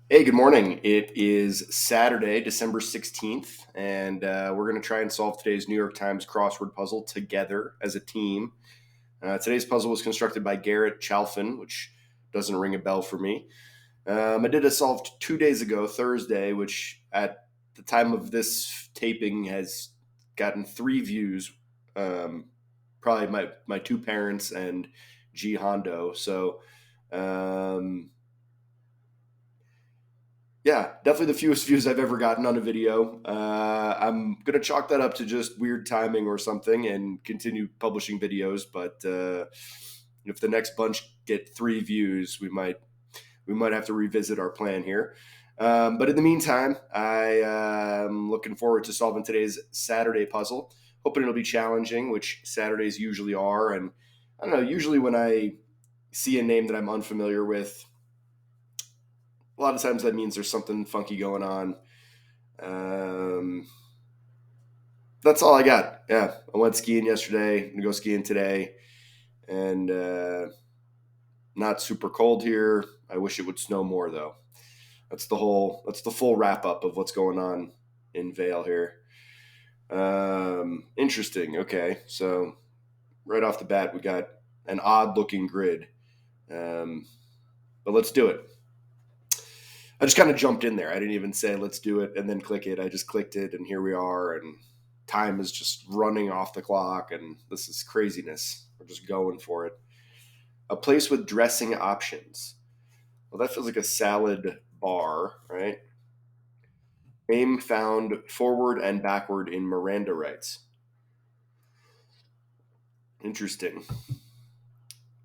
Hey, good morning. It is Saturday, December 16th, and we're going to try and solve today's New York Times crossword puzzle together as a team. Today's puzzle was constructed by Garrett Chalfin, which doesn't ring a bell for me. I did a solved 2 days ago, Thursday, which at the time of this taping has gotten 3 views. Probably my two parents and G Hondo. So, um, yeah, definitely the fewest views I've ever gotten on a video. I'm gonna chalk that up to just weird timing or something, and continue publishing videos. But if the next bunch get 3 views, we might have to revisit our plan here. But in the meantime, I am looking forward to solving today's Saturday puzzle. Hoping it'll be challenging, which Saturdays usually are. And I don't know. Usually, when I see a name that I'm unfamiliar with, a lot of times that means there's something funky going on. Um, that's all I got. Yeah, I went skiing yesterday. I'm gonna go skiing today, and not super cold here. I wish it would snow more though. That's the full wrap up of what's going on in Vale here. Interesting. Okay, so right off the bat, we got an odd looking grid, um, but let's do it. I just kind of jumped in there. I didn't even say let's do it and then click it. I just clicked it, and here we are. And time is just running off the clock, and this is craziness. We're just going for it. A place with dressing options. Well, that feels like a salad bar, right? Name found forward and backward in Miranda rights. Interesting.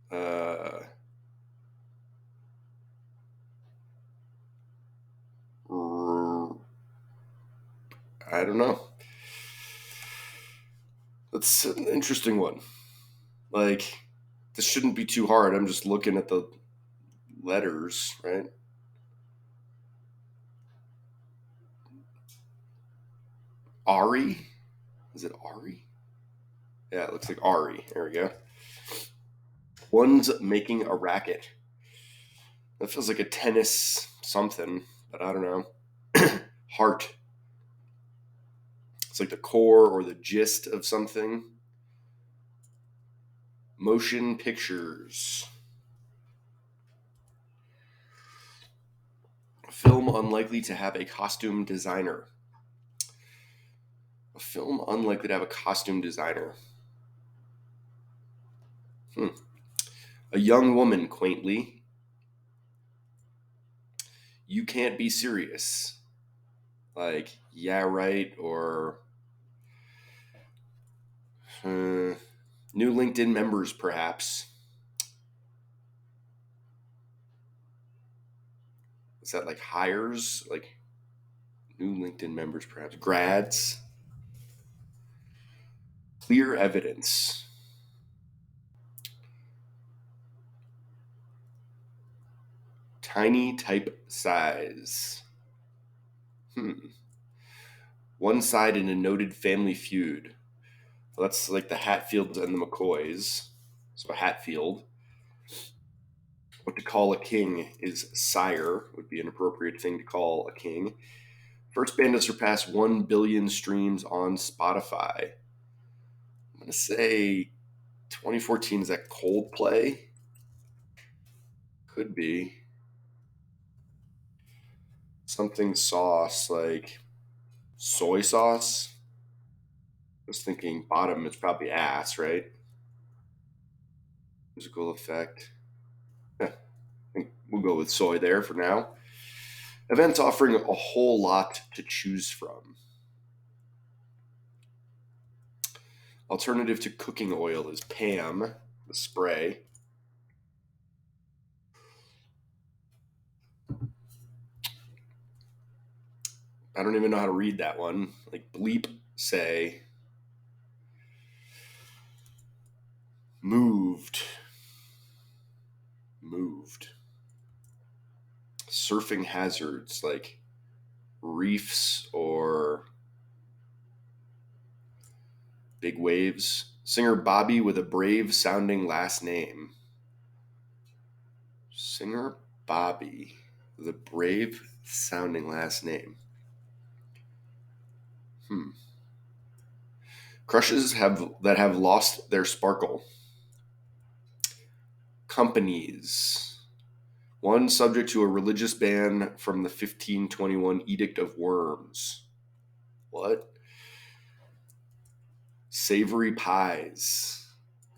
Uh, I don't know. That's an interesting one. Like, this shouldn't be too hard. I'm just looking at the letters, right? Ari? Is it Ari? Yeah, it looks like Ari. There we go. One's making a racket. That feels like a tennis something, but I don't know. Heart. It's like the core or the gist of something. Motion pictures. Film unlikely to have a costume designer. A film unlikely to have a costume designer. Hmm. A young woman, quaintly. You can't be serious. Like, yeah, right, or new LinkedIn members, perhaps. Is that like hires? Like new LinkedIn members, perhaps. Grads. Clear evidence. Tiny type size. One side in a noted family feud. Well, that's like the Hatfields and the McCoys. So Hatfield. What to call a king is sire, would be an appropriate thing to call a king. First band to surpass 1 billion streams on Spotify. I'm going to say 2014. Is that Coldplay? Could be. Something sauce, like soy sauce. I was thinking bottom is probably ass, right? Musical effect. I think we'll go with soy there for now. Events offering a whole lot to choose from. Alternative to cooking oil is Pam, the spray. I don't even know how to read that one. Like bleep say moved. Moved. Surfing hazards like reefs or big waves. Singer Bobby with a brave sounding last name. Singer Bobby. with a brave sounding last name. Crushes that have lost their sparkle. Companies. One subject to a religious ban from the 1521 Edict of Worms. What? Savory pies.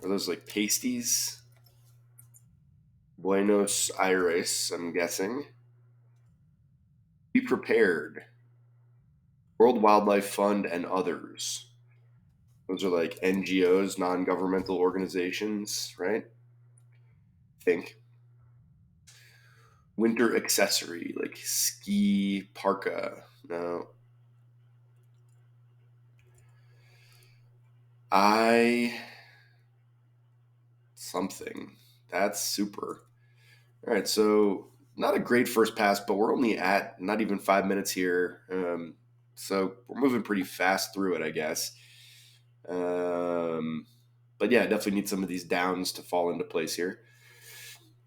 Are those like pasties? Buenos Aires, I'm guessing. Be prepared. World Wildlife Fund and others. Those are like NGOs, non governmental organizations, right? Think. Winter accessory, like ski parka. No. I. Something. That's super. All right, so not a great first pass, but we're only at not even 5 minutes here. So we're moving pretty fast through it, I guess. But yeah, definitely need some of these downs to fall into place here.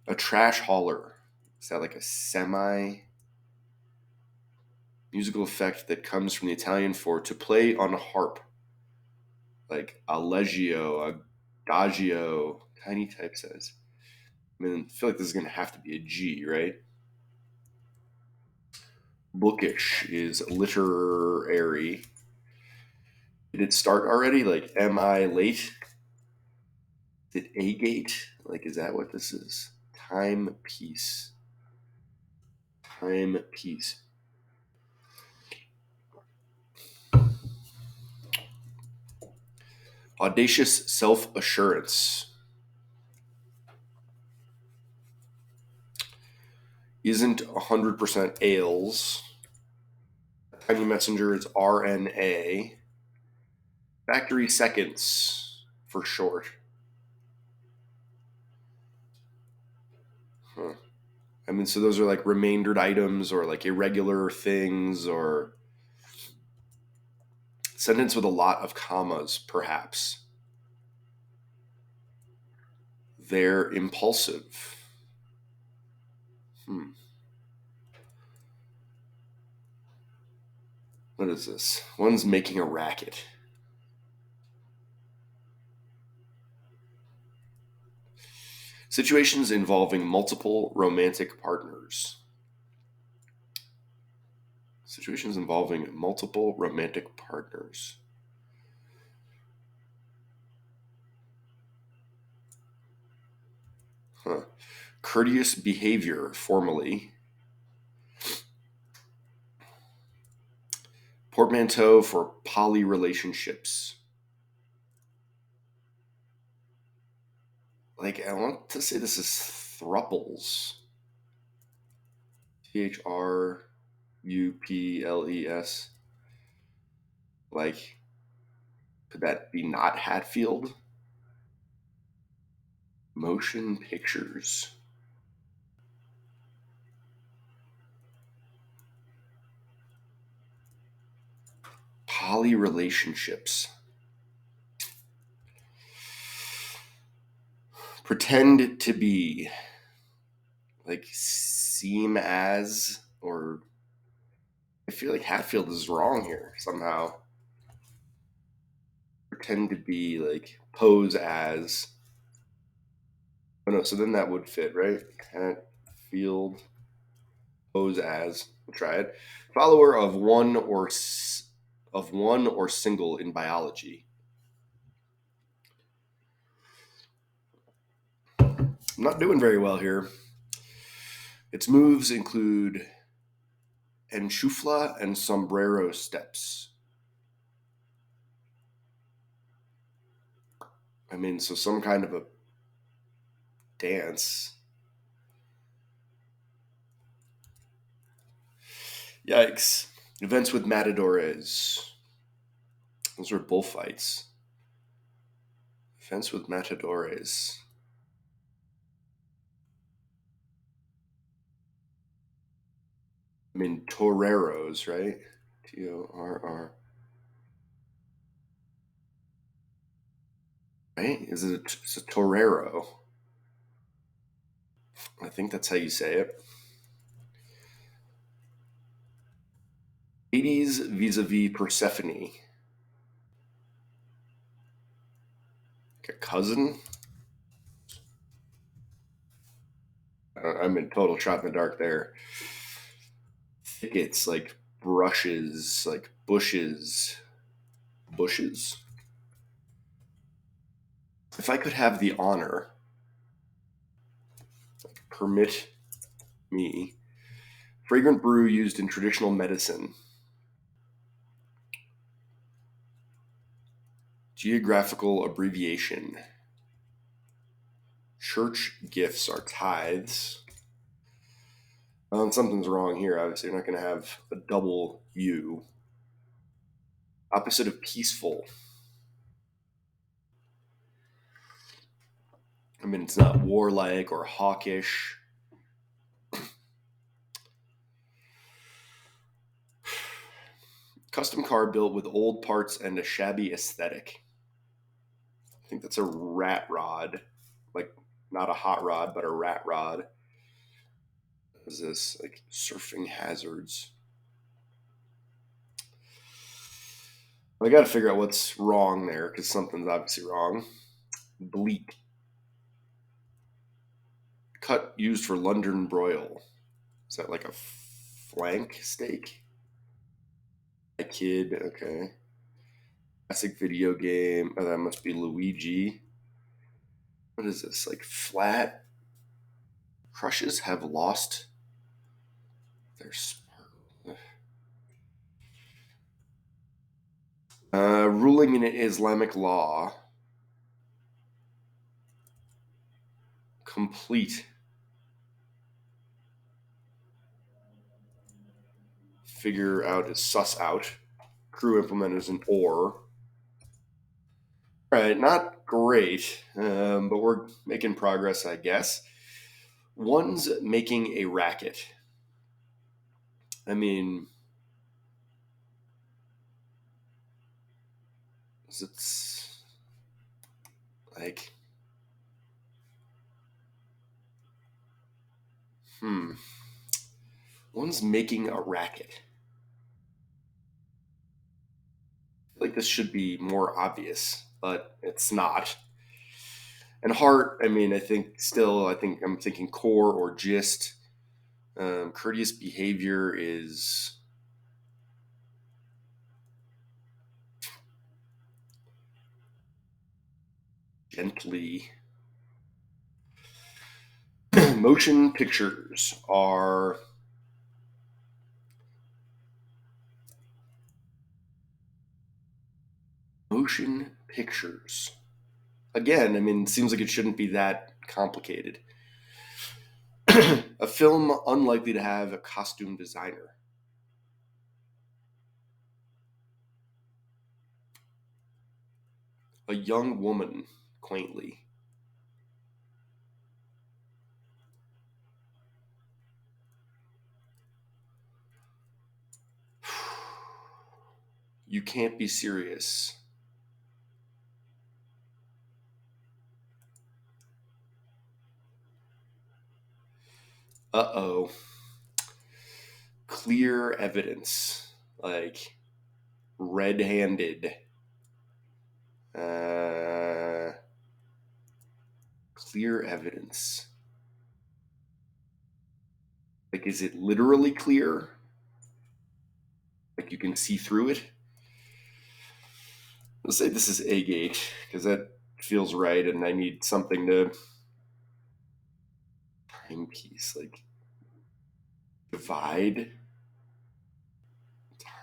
A trash hauler. Is that like a semi musical effect that comes from the Italian for to play on a harp? Like allegio, adagio, tiny type says. I mean, I feel like this is going to have to be a G, right? Bookish is literary. Did it start already? Like, am I late? Is it agate? Like, is that what this is? Timepiece. Timepiece. Audacious self-assurance. Isn't 100% ales. Tiny messenger is RNA. Factory seconds for short. Huh. I mean, so those are like remaindered items or like irregular things or sentence with a lot of commas, perhaps. They're impulsive. What is this? One's making a racket. Situations involving multiple romantic partners. Situations involving multiple romantic partners. Huh. Courteous behavior, formally. Portmanteau for poly relationships. Like, I want to say this is thruples. THRUPLES. Like, could that be not Hatfield? Motion pictures. Poly relationships. Pretend to be. Like, seem as, or I feel like Hatfield is wrong here somehow. Pretend to be, like, pose as. Oh no, so then that would fit, right? Hatfield, pose as. We'll try it. Follower of one or single in biology. I'm not doing very well here. Its moves include enchufla and sombrero steps. I mean, so some kind of a dance. Yikes. Events with matadores. Those are bullfights. Events with matadores. I mean, toreros, right? Torr. Right? It's a torero. I think that's how you say it. Hades vis-a-vis Persephone. Like a cousin? I'm in total shot in the dark there. Thickets, like brushes, like bushes. Bushes? If I could have the honor, permit me. Fragrant brew used in traditional medicine. Geographical abbreviation. Church gifts are tithes. Something's wrong here. Obviously, you're not going to have a double U. Opposite of peaceful. I mean, it's not warlike or hawkish. Custom car built with old parts and a shabby aesthetic. I think that's a rat rod. Like, not a hot rod, but a rat rod. What is this? Like, surfing hazards. I got to figure out what's wrong there because something's obviously wrong. Bleak. Cut used for London broil. Is that like a flank steak? A kid, okay. Classic video game. Oh, that must be Luigi. What is this? Like flat crushes have lost their sparkle. Ruling in Islamic law. Complete. Figure out is suss out. Crew implement is an or. All right, not great, but we're making progress, I guess. One's making a racket. I mean, it's like, one's making a racket. I feel like this should be more obvious, but it's not. And heart, I mean, I think I'm thinking core or gist. Courteous behavior is gently. Motion pictures are motion pictures. Again, I mean, it seems like it shouldn't be that complicated. A film unlikely to have a costume designer. A young woman, quaintly. You can't be serious. Uh-oh. Clear evidence. Like red-handed. Clear evidence. Like, is it literally clear? Like you can see through it? Let's say this is A gate, because that feels right, and I need something to timepiece, like divide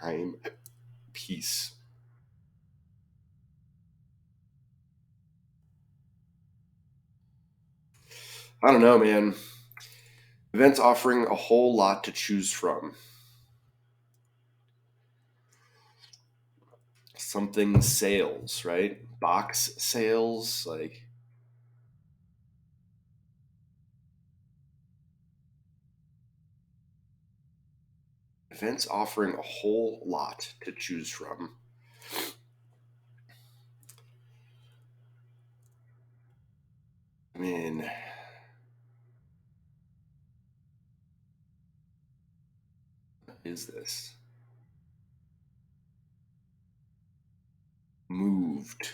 timepiece. I don't know, man. Events offering a whole lot to choose from. Something sales, right? Box sales, like events offering a whole lot to choose from. I mean, what is this? Moved.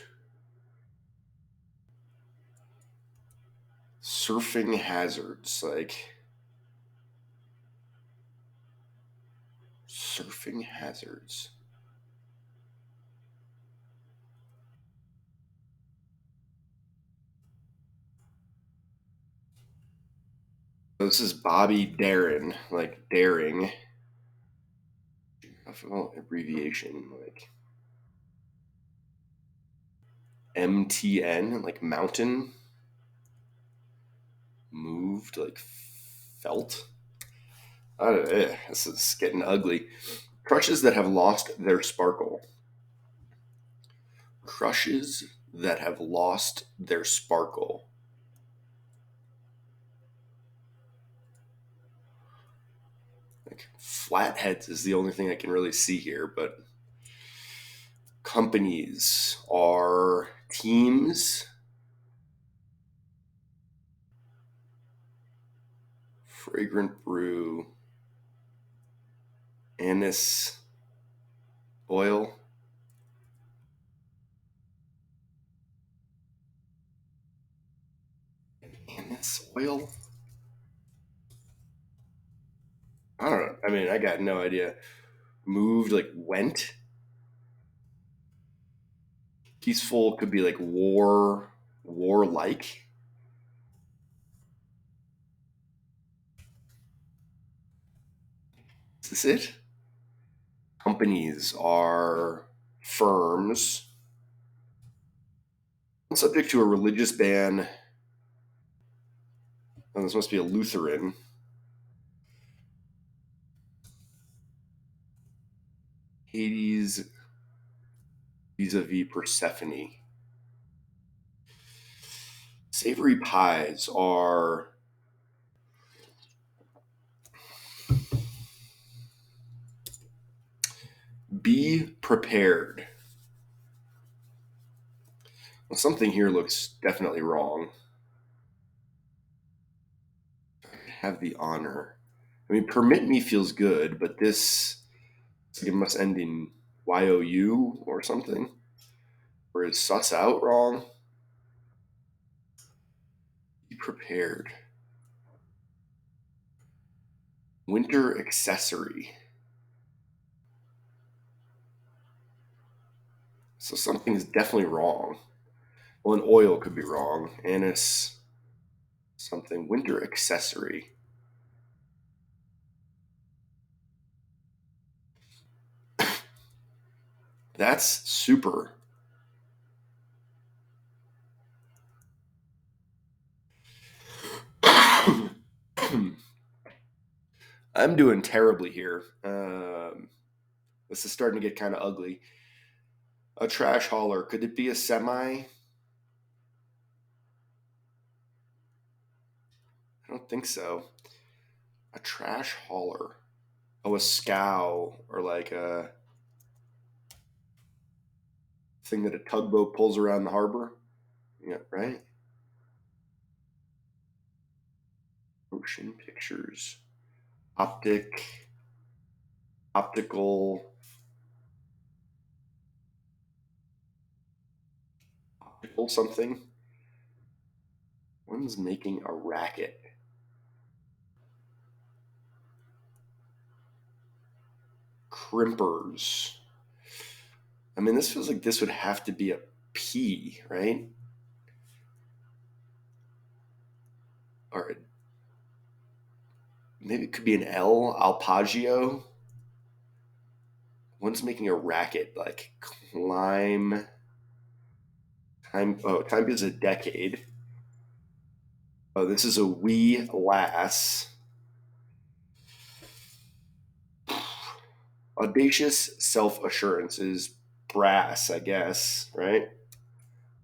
Surfing hazards, like surfing hazards. So this is Bobby Darin, like daring. Well, abbreviation, like MTN, like mountain. Moved, like felt. I don't know, this is getting ugly. Crushes that have lost their sparkle. Crushes that have lost their sparkle. Like flatheads is the only thing I can really see here, but companies are teams. Fragrant brew. Anise oil. Anise oil? I don't know. I mean, I got no idea. Moved, like went. Peaceful could be like warlike. Is this it? Companies are firms subject to a religious ban. Oh, this must be a Lutheran. Hades vis-a-vis Persephone. Savory pies are be prepared. Well, something here looks definitely wrong. Have the honor. I mean, permit me feels good, but this it must end in YOU or something. Or is suss out wrong? Be prepared. Winter accessory. So something's definitely wrong. Well, an oil could be wrong. Anise, something. Winter accessory. That's super. I'm doing terribly here. This is starting to get kind of ugly. A trash hauler. Could it be a semi? I don't think so. A trash hauler. Oh, a scow or like a thing that a tugboat pulls around the harbor. Yeah, right? Motion pictures. Optical, optical something. One's making a racket. Crimpers. I mean, this feels like this would have to be a P, right? Or maybe it could be an L. Alpagio. One's making a racket, like climb. Time. Oh, time is a decade. Oh, this is a wee lass. Audacious self assurance is brass, I guess, right?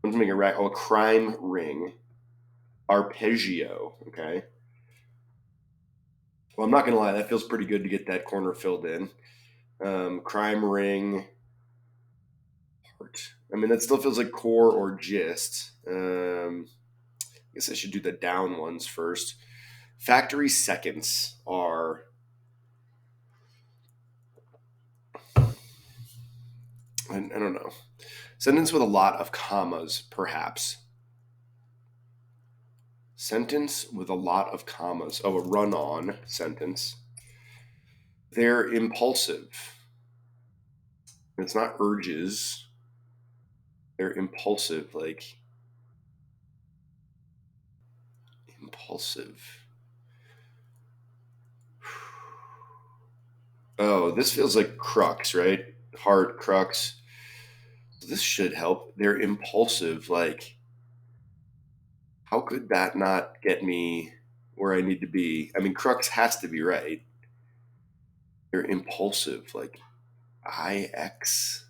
One's making a racket. Oh, a crime ring. Arpeggio. Okay. Well, I'm not gonna lie, that feels pretty good to get that corner filled in. Crime ring. Heart. I mean, that still feels like core or gist. I guess I should do the down ones first. Factory seconds are I don't know. Sentence with a lot of commas, perhaps. Sentence with a lot of commas. Oh, a run on sentence. They're impulsive. It's not urges. They're impulsive, like impulsive. Oh, this feels like crux, right? Heart, crux. This should help. They're impulsive. Like, how could that not get me where I need to be? I mean, crux has to be right. They're impulsive. Like, IX.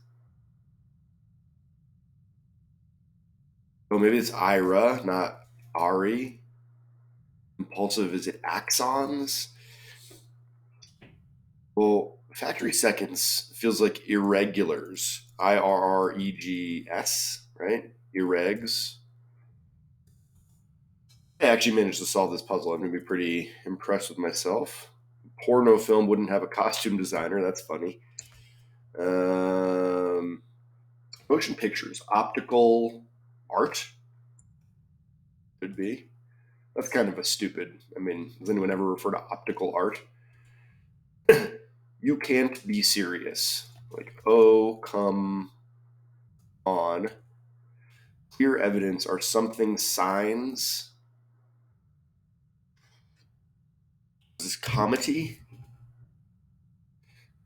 Oh, maybe it's Ira, not Ari. Impulsive, is it axons? Well, factory seconds feels like irregulars. IRREGS, right? Irregs. I actually managed to solve this puzzle. I'm going to be pretty impressed with myself. Porno film wouldn't have a costume designer. That's funny. Um, Motion pictures, optical art could be. That's kind of a stupid. I mean, does anyone ever refer to optical art? You can't be serious. Like, oh, come on. Clear evidence are something signs. Is this comedy?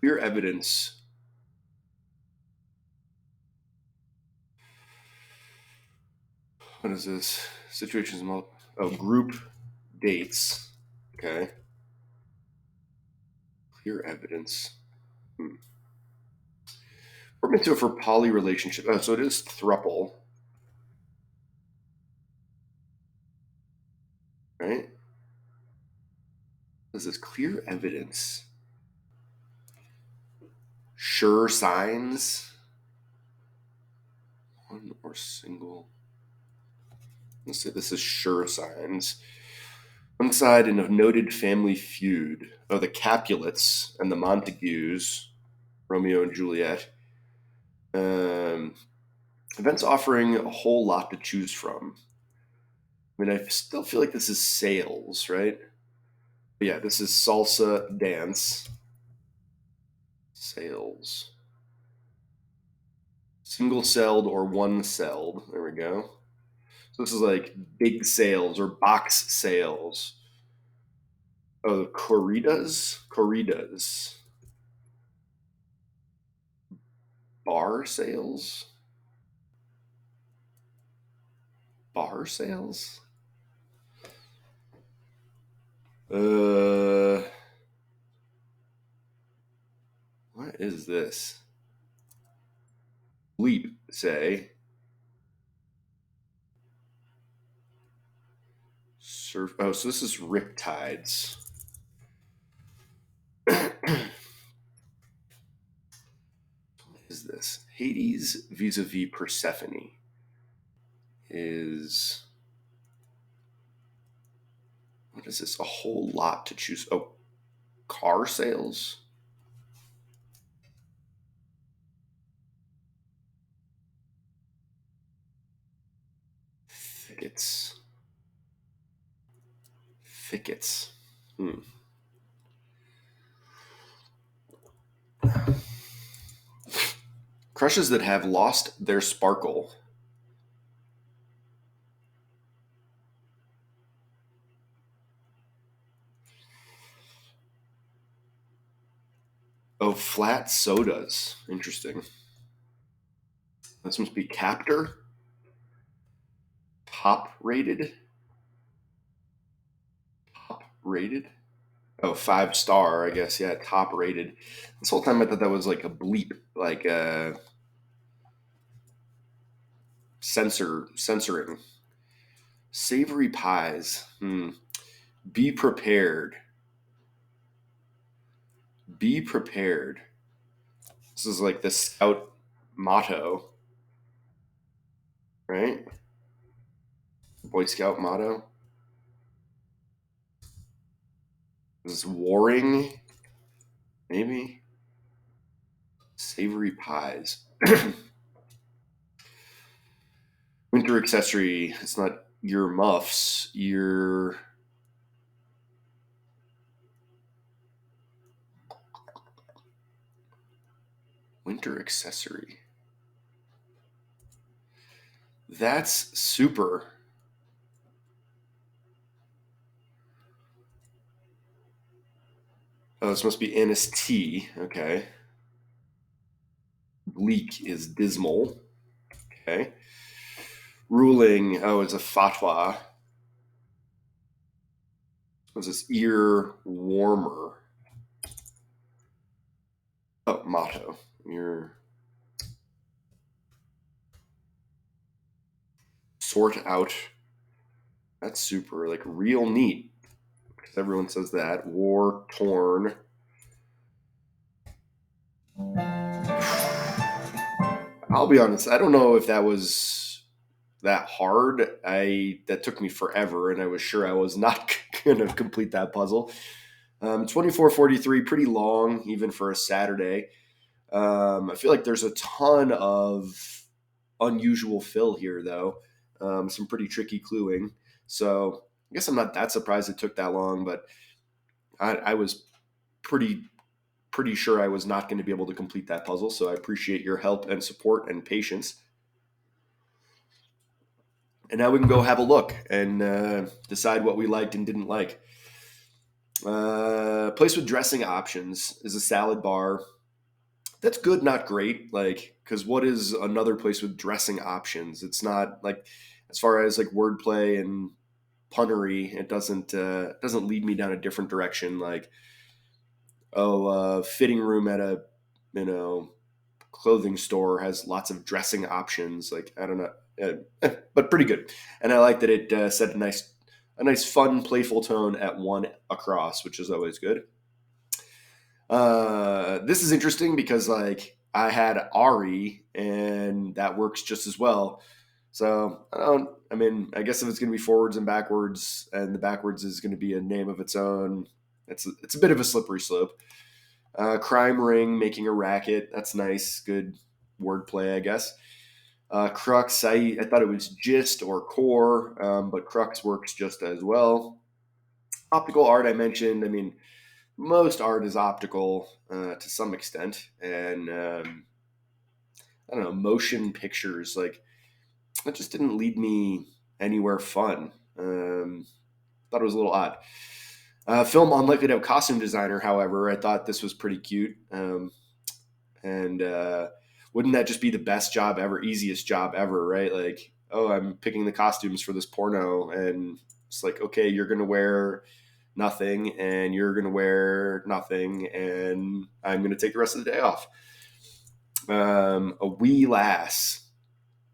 Clear evidence. What is this? Situations. Oh, group dates. Okay. Clear evidence. We're meant to for poly relationship. Oh, so it is thruple. Right? This is clear evidence. Sure signs. One or single. Let's say this is sure signs. One side in a noted family feud. Oh, the Capulets and the Montagues, Romeo and Juliet. Um, Events offering a whole lot to choose from. I mean, I still feel like this is sales, right? But yeah, this is salsa dance. Sales. Single celled or one celled. There we go. So this is like big sales or box sales. Oh, the corridas? Corridas. Bar sales? Bar sales? Uh, what is this? Leap, say. Surf. Oh, so this is riptides. What is this? Hades vis-a-vis Persephone is. What is this? A whole lot to choose. Oh, car sales? Thickets. Thickets. Crushes that have lost their sparkle. Oh, flat sodas. Interesting. This must be Captor. Top rated. Top rated. Oh, 5 star, I guess. Yeah, top rated. This whole time I thought that was like a bleep, like censoring. Savory pies. Be prepared. Be prepared. This is like the scout motto, right? Boy Scout motto. This is warring, maybe. Savory pies. Winter accessory. It's not ear muffs. Ear. Winter accessory. That's super. Oh, this must be NST. Okay. Bleak is dismal. Okay. Ruling. Oh, it's a fatwa. Was this ear warmer? Oh, motto. Ear sort out. That's super. Like real neat. Everyone says that. War torn. I'll be honest. I don't know if that was that hard. That took me forever, and I was sure I was not going to complete that puzzle. 2443, pretty long, even for a Saturday. I feel like there's a ton of unusual fill here, though. Some pretty tricky cluing. So I guess I'm not that surprised it took that long, but I was pretty pretty sure I was not going to be able to complete that puzzle. So I appreciate your help and support and patience. And now we can go have a look and decide what we liked and didn't like. Place with dressing options is a salad bar. That's good, not great. Like, because what is another place with dressing options? It's not like, as far as like wordplay and punnery, it doesn't lead me down a different direction. Like, fitting room at a you know clothing store has lots of dressing options. Like I don't know, but pretty good. And I like that it set a nice, fun, playful tone at one across, which is always good. This is interesting because like I had Ari, and that works just as well. So I don't. I mean, I guess if it's going to be forwards and backwards, and the backwards is going to be a name of its own, it's a bit of a slippery slope. Crime ring, making a racket. That's nice. Good wordplay, I guess. Crux, I thought it was gist or core, but crux works just as well. Optical art, I mentioned. I mean, most art is optical to some extent. And I don't know, motion pictures, like, that just didn't lead me anywhere fun. Thought it was a little odd. Film unlikely to have costume designer, however, I thought this was pretty cute. And wouldn't that just be the best job ever, easiest job ever, right? Like, oh, I'm picking the costumes for this porno, and it's like, okay, you're gonna wear nothing, and you're gonna wear nothing, and I'm gonna take the rest of the day off. A wee lass,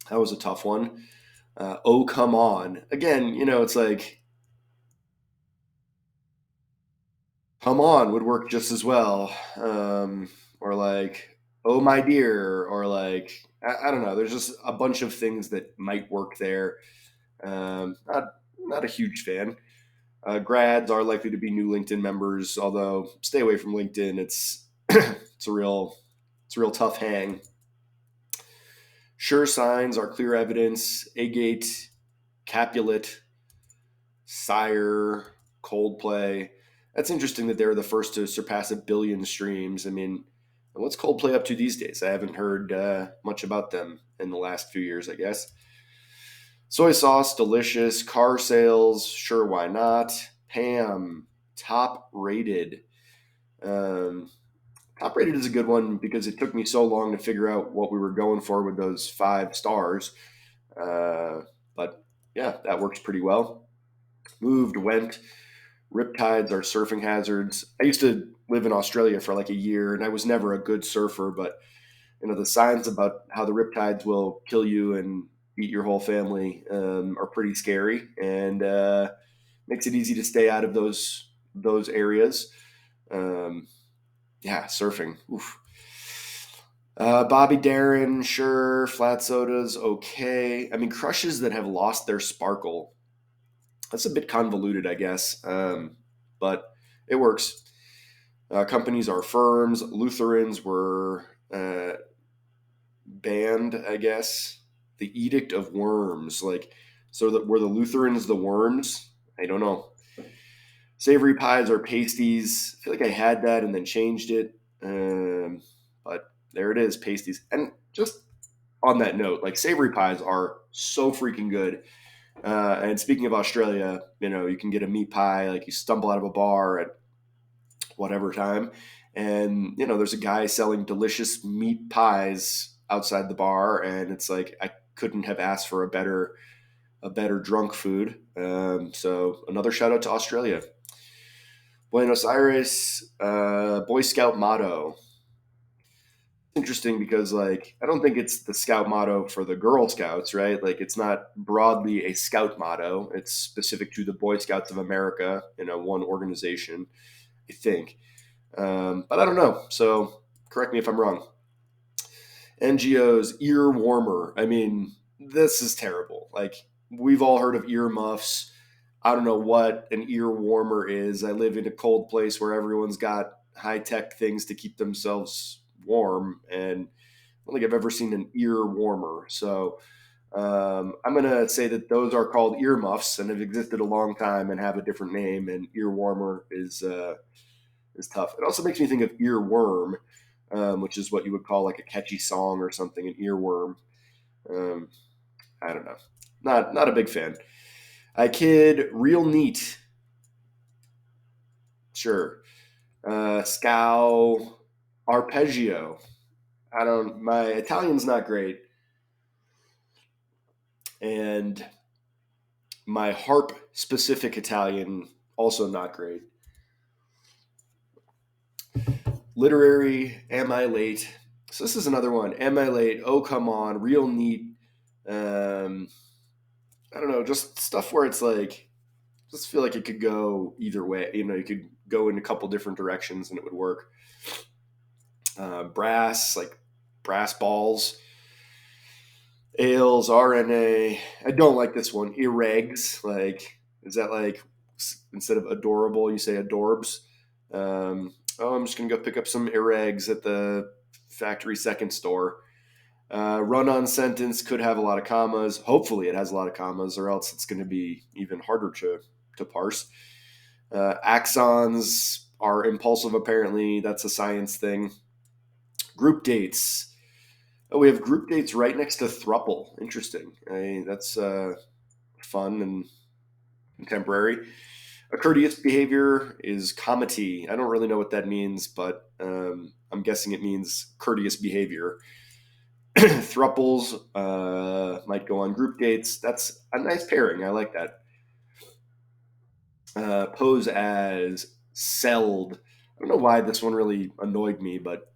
that was a tough one. Oh, come on, again, it's like, come on would work just as well. Or like, oh my dear, or like, I don't know. There's just a bunch of things that might work there. Not a huge fan. Grads are likely to be new LinkedIn members, although stay away from LinkedIn. It's it's a real tough hang. Sure signs are clear evidence. Agate, Capulet, Sire, Coldplay. That's interesting that they were the first to surpass 1 billion streams. I mean, what's Coldplay up to these days? I haven't heard much about them in the last few years, I guess. Soy sauce, delicious. Car sales, sure, why not? Pam, top rated. Um, Top rated is a good one because it took me so long to figure out what we were going for with those 5 stars. But yeah, that works pretty well. Moved, went. Riptides are surfing hazards. I used to live in Australia for like a year, and I was never a good surfer, but the signs about how the riptides will kill you and eat your whole family are pretty scary, and makes it easy to stay out of those areas. Um, yeah, surfing. Oof. Bobby Darin, sure. Flat sodas, okay. I mean, crushes that have lost their sparkle. That's a bit convoluted, I guess, but it works. Companies are firms. Lutherans were banned, I guess. The Edict of Worms, like, so that were the Lutherans the worms? I don't know. Savory pies are pasties. I feel like I had that and then changed it. But there it is, pasties. And just on that note, like savory pies are so freaking good. And speaking of Australia, you can get a meat pie, like you stumble out of a bar at whatever time, and there's a guy selling delicious meat pies outside the bar, and it's like I couldn't have asked for a better drunk food. So another shout out to Australia. Buenos Aires, Boy Scout motto. Interesting because like I don't think it's the Scout motto for the Girl Scouts, right? Like it's not broadly a Scout motto. It's specific to the Boy Scouts of America, one organization, I think. But I don't know. So correct me if I'm wrong. NGO's ear warmer. I mean, this is terrible. Like we've all heard of ear muffs. I don't know what an ear warmer is. I live in a cold place where everyone's got high tech things to keep themselves warm, and I don't think I've ever seen an ear warmer. So I'm going to say that those are called ear muffs and have existed a long time and have a different name. And ear warmer is tough. It also makes me think of earworm, which is what you would call like a catchy song or something. An earworm. Um, I don't know. Not a big fan. I kid. Real neat. Sure. Scow. Arpeggio. I don't. My Italian's not great, and my harp specific Italian also not great. Literary. Am I late? So this is another one. Am I late? Oh come on. Real neat. Um, I don't know. Just stuff where it's like just feel like it could go either way. You could go in a couple different directions and it would work. Brass, like brass balls, ales, RNA. I don't like this one. Irregs, like is that like instead of adorable, you say adorbs? I'm just gonna go pick up some irregs at the factory second store. Run-on sentence could have a lot of commas. Hopefully, it has a lot of commas, or else it's going to be even harder to parse. Axons are impulsive, apparently. That's a science thing. Group dates. Oh, we have group dates right next to thruple. Interesting. That's fun and contemporary. A courteous behavior is comity. I don't really know what that means, but I'm guessing it means courteous behavior. Thruples might go on group dates. That's a nice pairing. I like that. Pose as celled. I don't know why this one really annoyed me, but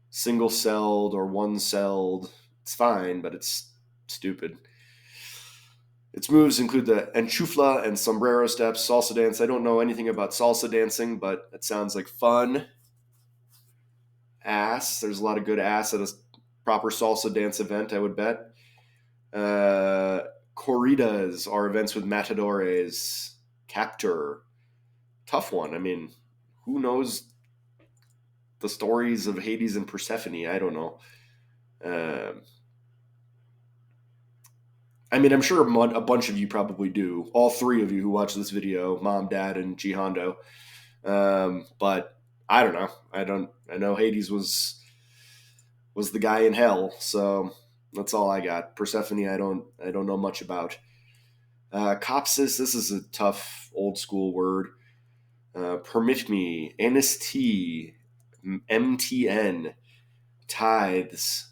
single celled or one celled, it's fine, but it's stupid. Its moves include the enchufla and sombrero steps, salsa dance. I don't know anything about salsa dancing, but it sounds like fun. Ass. There's a lot of good ass at a proper salsa dance event, I would bet. Uh, Corridas are events with matadores. Captor. Tough one. I mean, who knows the stories of Hades and Persephone? I don't know. Um, I mean, I'm sure a bunch of you probably do. All three of you who watch this video, Mom, Dad, and G Hondo. But I don't know. I don't. I know Hades was the guy in hell, so that's all I got. Persephone, I don't know much about. Copsis, this is a tough old school word. Permit me, NST, MTN, tithes,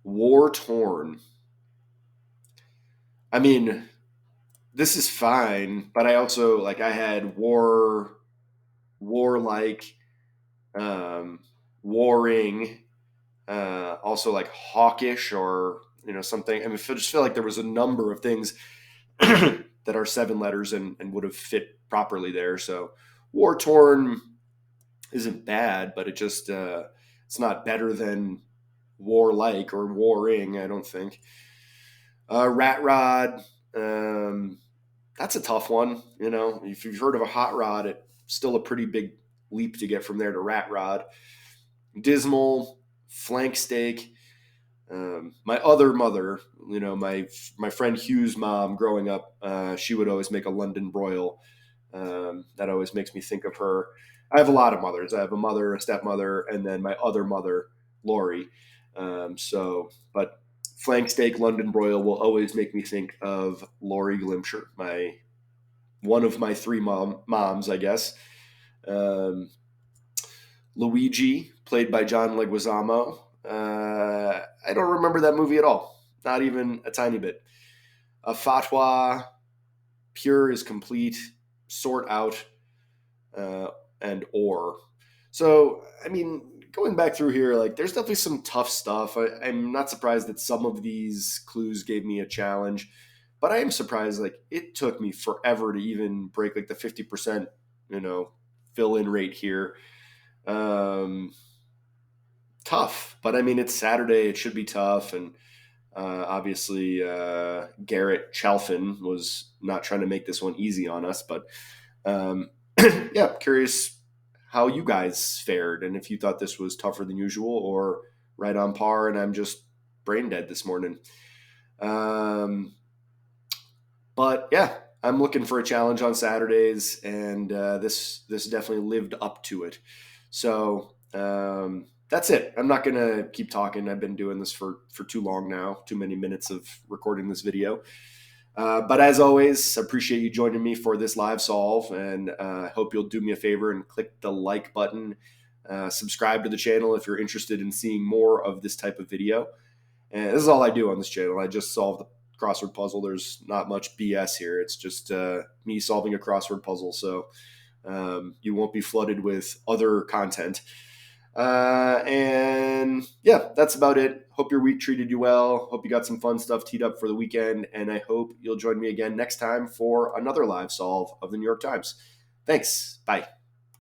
war torn. I mean, this is fine, but I also like I had warlike, um, warring, also like hawkish or something. I mean, I just feel like there was a number of things that are seven letters and would have fit properly there. So war torn isn't bad, but it's not better than warlike or warring. I don't think. Rat rod. That's a tough one. If you've heard of a hot rod, it's still a pretty big leap to get from there to rat rod. Dismal, flank steak. My other mother, my friend Hugh's mom growing up, she would always make a London broil. That always makes me think of her. I have a lot of mothers. I have a mother, a stepmother, and then my other mother, Lori. But flank steak London broil will always make me think of Lori Glimsher, my one of my three moms, I guess. Um, Luigi, played by John Leguizamo. I don't remember that movie at all, not even a tiny bit. A fatwa, pure is complete, sort out, uh, and or. So, I mean, going back through here, like, there's definitely some tough stuff. I'm not surprised that some of these clues gave me a challenge, but I am surprised, like, it took me forever to even break, like, the 50%, fill in rate here. Um, Tough, but I mean, it's Saturday. It should be tough. And obviously, Garrett Chalfin was not trying to make this one easy on us, but um, yeah, curious how you guys fared and if you thought this was tougher than usual or right on par. And I'm just brain dead this morning. Um, but yeah, I'm looking for a challenge on Saturdays, and this definitely lived up to it. So that's it. I'm not gonna keep talking. I've been doing this for too long now. Too many minutes of recording this video. But as always, appreciate you joining me for this live solve, and hope you'll do me a favor and click the like button. Subscribe to the channel if you're interested in seeing more of this type of video. And this is all I do on this channel. I just solve the crossword puzzle. There's not much BS here. It's just me solving a crossword puzzle. So you won't be flooded with other content. And yeah, that's about it. Hope your week treated you well. Hope you got some fun stuff teed up for the weekend. And I hope you'll join me again next time for another live solve of the New York Times. Thanks. Bye.